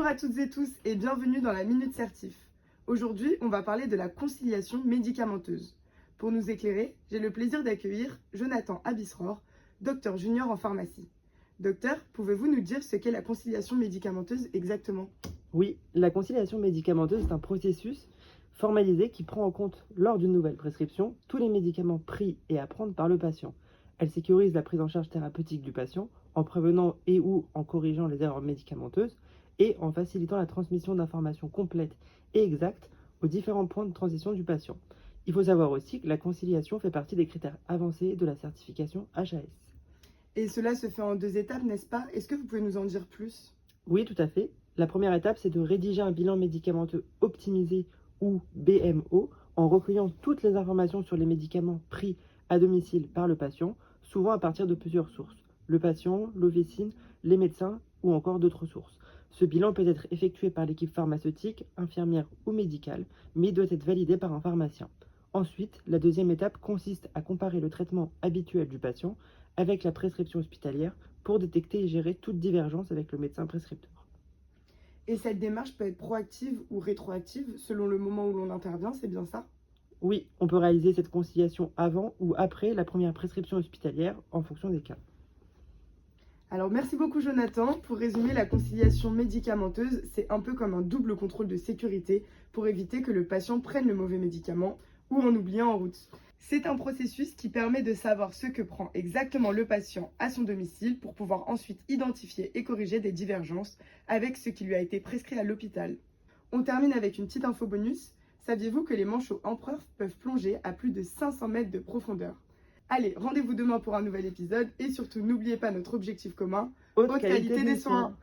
à toutes et tous et bienvenue dans la Minute Certif. Aujourd'hui, on va parler de la conciliation médicamenteuse. Pour nous éclairer, j'ai le plaisir d'accueillir Jonathan Abisror, docteur junior en pharmacie. Docteur, pouvez-vous nous dire ce qu'est la conciliation médicamenteuse exactement? Oui, la conciliation médicamenteuse est un processus formalisé qui prend en compte, lors d'une nouvelle prescription, tous les médicaments pris et à prendre par le patient. Elle sécurise la prise en charge thérapeutique du patient en prévenant et ou en corrigeant les erreurs médicamenteuses et en facilitant la transmission d'informations complètes et exactes aux différents points de transition du patient. Il faut savoir aussi que la conciliation fait partie des critères avancés de la certification HAS. Et cela se fait en 2 étapes, n'est-ce pas? Est-ce que vous pouvez nous en dire plus? Oui, tout à fait. La première étape, c'est de rédiger un bilan médicamenteux optimisé ou BMO en recueillant toutes les informations sur les médicaments pris à domicile par le patient, souvent à partir de plusieurs sources. Le patient, l'officine, les médecins ou encore d'autres sources. Ce bilan peut être effectué par l'équipe pharmaceutique, infirmière ou médicale, mais il doit être validé par un pharmacien. Ensuite, la deuxième étape consiste à comparer le traitement habituel du patient avec la prescription hospitalière pour détecter et gérer toute divergence avec le médecin prescripteur. Et cette démarche peut être proactive ou rétroactive selon le moment où l'on intervient, c'est bien ça? Oui, on peut réaliser cette conciliation avant ou après la première prescription hospitalière en fonction des cas. Alors merci beaucoup Jonathan. Pour résumer, la conciliation médicamenteuse, c'est un peu comme un double contrôle de sécurité pour éviter que le patient prenne le mauvais médicament ou en oubliant en route. C'est un processus qui permet de savoir ce que prend exactement le patient à son domicile pour pouvoir ensuite identifier et corriger des divergences avec ce qui lui a été prescrit à l'hôpital. On termine avec une petite info bonus. Saviez-vous que les manchots empereurs peuvent plonger à plus de 500 mètres de profondeur? Allez, rendez-vous demain pour un nouvel épisode et surtout n'oubliez pas notre objectif commun, haute qualité des soins.